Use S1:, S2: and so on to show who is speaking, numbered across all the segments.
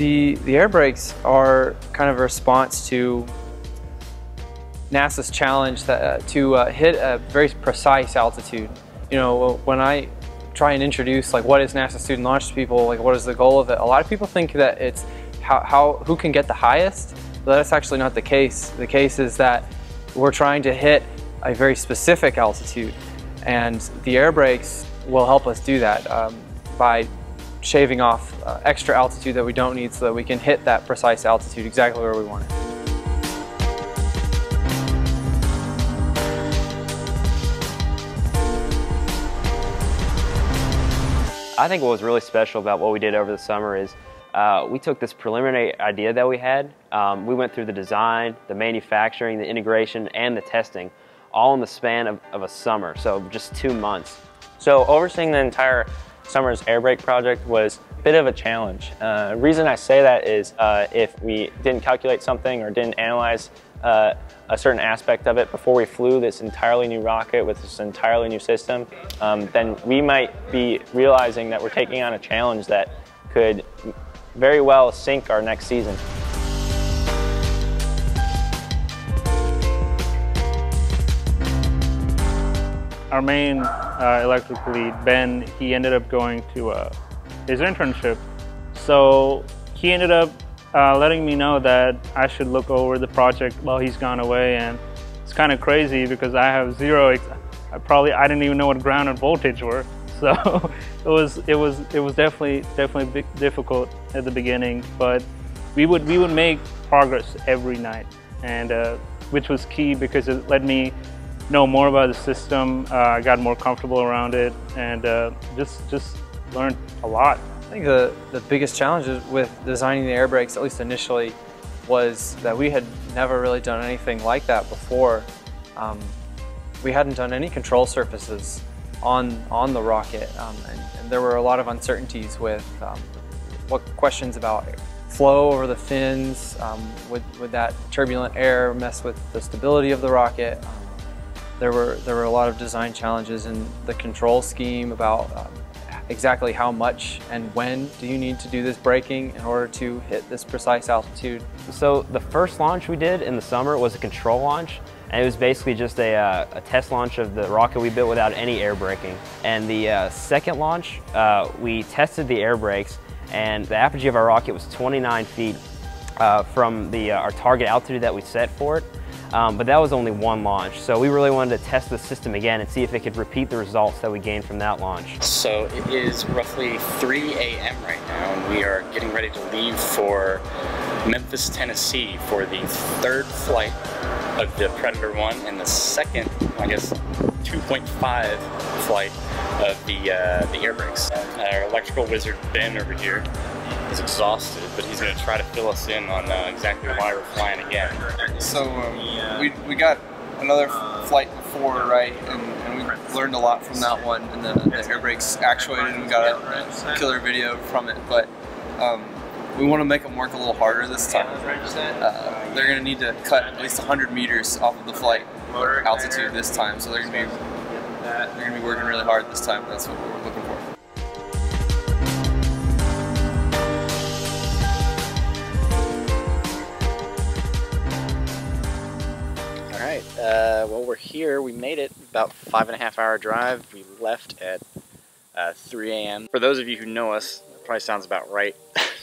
S1: The air brakes are kind of a response to NASA's challenge to hit a very precise altitude. You know, when I try and introduce like what is NASA student launch to people, like what is the goal of it, a lot of people think that it's who can get the highest, but that's actually not the case. The case is that we're trying to hit a very specific altitude, and the air brakes will help us do that by shaving off extra altitude that we don't need so that we can hit that precise altitude exactly where we want it.
S2: I think what was really special about what we did over the summer is we took this preliminary idea that we had. We went through the design, the manufacturing, the integration, and the testing, all in the span of a summer, so just 2 months.
S3: So overseeing the entire summer's air brake project was a bit of a challenge. The reason I say that is if we didn't calculate something or didn't analyze a certain aspect of it before we flew this entirely new rocket with this entirely new system, then we might be realizing that we're taking on a challenge that could very well sink our next season.
S4: Our main electrical lead, Ben, he ended up going to his internship. So he ended up letting me know that I should look over the project while he's gone away, and it's kind of crazy because I have I didn't even know what ground and voltage were. So it was definitely difficult at the beginning, but we would make progress every night, and which was key because it let me know more about the system. I got more comfortable around it, and just learned a lot.
S1: I think the biggest challenge with designing the air brakes, at least initially, was that we had never really done anything like that before. We hadn't done any control surfaces on the rocket, and there were a lot of uncertainties with what questions about flow over the fins, would that turbulent air mess with the stability of the rocket. There were a lot of design challenges in the control scheme about exactly how much and when do you need to do this braking in order to hit this precise altitude.
S2: So the first launch we did in the summer was a control launch, and it was basically just a test launch of the rocket we built without any air braking. And the second launch, we tested the air brakes, and the apogee of our rocket was 29 feet from our target altitude that we set for it. But that was only one launch, so we really wanted to test the system again and see if it could repeat the results that we gained from that launch.
S5: So it is roughly 3 a.m. right now, and we are getting ready to leave for Memphis, Tennessee for the third flight of the Predator 1 and the second, I guess, 2.5 flight of the air brakes. Our electrical wizard, Ben, over here, is exhausted, but he's going to try to fill us in on exactly why we're flying again.
S6: So we got another flight before, right, and we learned a lot from that one, and the air brakes actuated, and we got a killer video from it, but we want to make them work a little harder this time. They're going to need to cut at least 100 meters off of the flight altitude this time, so they're going to be working really hard this time. That's what we're looking for.
S5: Well, we're here. We made it. About 5.5 hour drive. We left at 3 a.m. For those of you who know us, that probably sounds about right.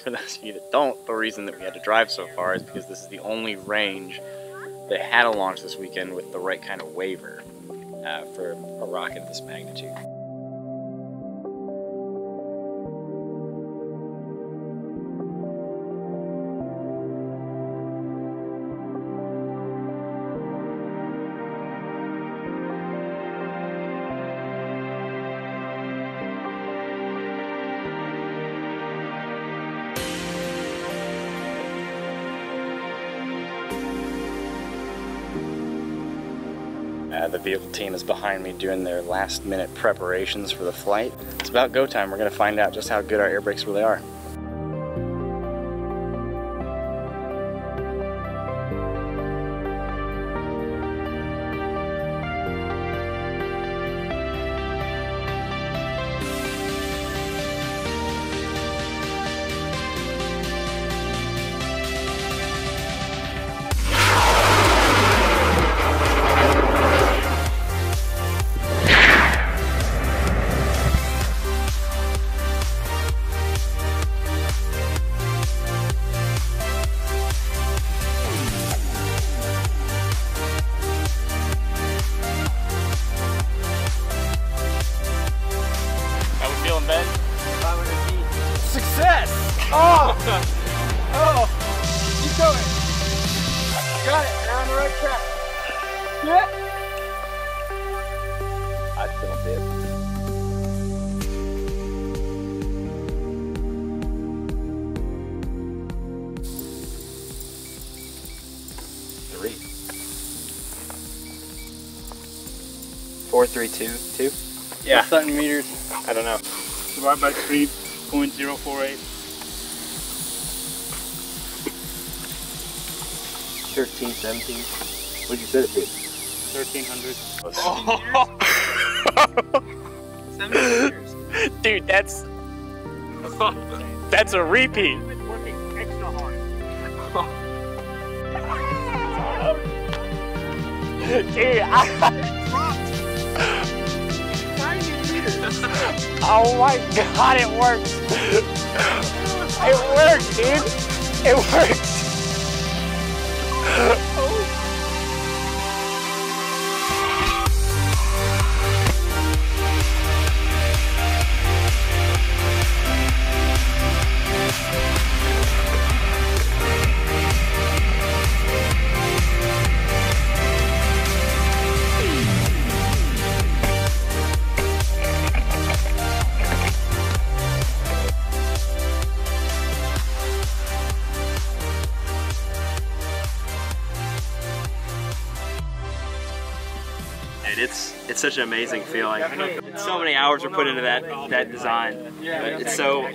S5: For those of you that don't, the reason that we had to drive so far is because this is the only range that had a launch this weekend with the right kind of waiver for a rocket of this magnitude. The vehicle team is behind me doing their last minute preparations for the flight. It's about go time. We're going to find out just how good our air brakes really are.
S6: right track.
S2: I still did. Three. 4, 3, 2, 2.
S3: Yeah.
S6: What's that in meters?
S3: I don't know.
S4: Divide by 3.048.
S2: 13, 17. What'd you set it to?
S4: 1300.
S3: Dude, that's a repeat.
S4: Working extra hard.
S3: Dude, oh my god, it works! It works, dude! It works!
S2: It's such an amazing feeling. So many hours were put into that design. It's so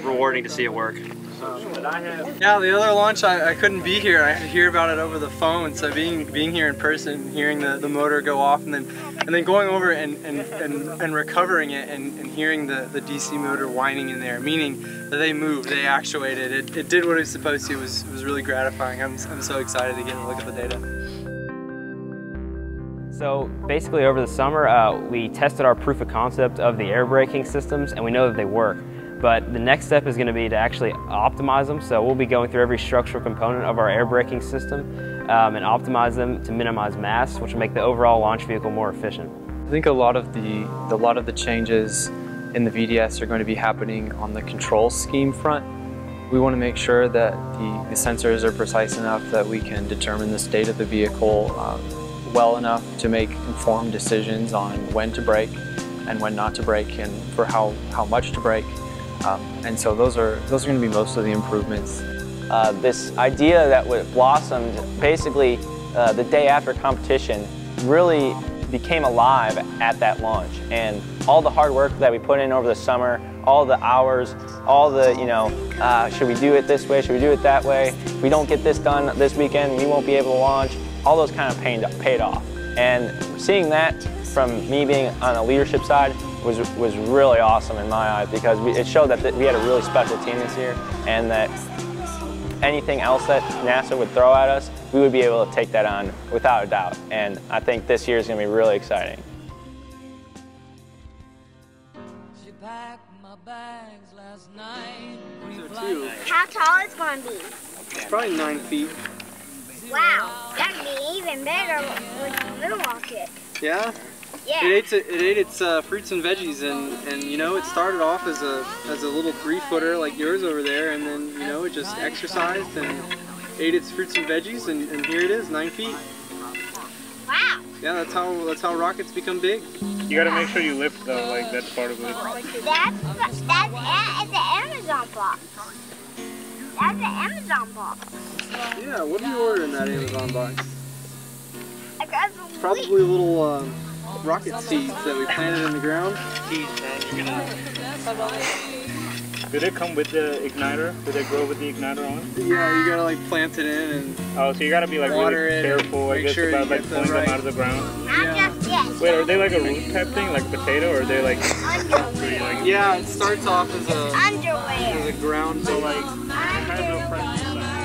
S2: rewarding to see it work.
S1: Yeah, the other launch I couldn't be here. I had to hear about it over the phone. So being here in person, hearing the motor go off, and then going over and recovering it and hearing the DC motor whining in there, meaning that they moved, they actuated. It did what it was supposed to. It was really gratifying. I'm so excited to get a look at the data.
S2: So basically over the summer, we tested our proof of concept of the air braking systems, and we know that they work. But the next step is going to be to actually optimize them. So we'll be going through every structural component of our air braking system and optimize them to minimize mass, which will make the overall launch vehicle more efficient.
S1: I think a lot of the changes in the VDS are going to be happening on the control scheme front. We want to make sure that the sensors are precise enough that we can determine the state of the vehicle well enough to make informed decisions on when to brake and when not to brake, and for how much to brake. And so those are going to be most of the improvements.
S3: This idea that blossomed basically the day after competition really became alive at that launch, and all the hard work that we put in over the summer, all the hours, all the, should we do it this way, should we do it that way, if we don't get this done this weekend, we won't be able to launch, all those kind of paid off. And seeing that from me being on the leadership side was really awesome in my eyes, because it showed that we had a really special team this year, and that anything else that NASA would throw at us, we would be able to take that on without a doubt. And I think this year is going to be really exciting.
S7: She packed my bags last night.
S8: How tall is it going to be?
S1: It's probably 9 feet.
S8: Wow, that'd be even better with the moon rocket.
S1: Yeah?
S8: Yeah.
S1: It ate its fruits and veggies, and it started off as a little 3-footer like yours over there, and then it just exercised and ate its fruits and veggies, and here it is, 9 feet.
S8: Wow.
S1: Yeah, that's how rockets become big.
S4: You gotta make sure you lift though, like that's part of it.
S8: That's the Amazon box. That's the Amazon box.
S1: Yeah, what did you order in that Amazon box?
S8: I got some
S1: Probably little rocket seeds that we planted in the ground.
S4: Do they come with the igniter? Do they grow with the igniter on?
S1: Yeah, you gotta like plant it in and
S4: Oh, so you gotta be like
S1: water
S4: really
S1: it,
S4: careful, I guess,
S1: sure
S4: about
S1: you
S4: like
S1: get
S4: pulling
S1: the
S4: them
S1: right-
S4: out of the ground.
S8: I'm just yes.
S4: Wait, are they like a root type thing, like potato, or are they like pretty like?
S1: yeah, it starts off as a
S8: Underwear.
S1: ground.
S4: So like, it has no pressure inside.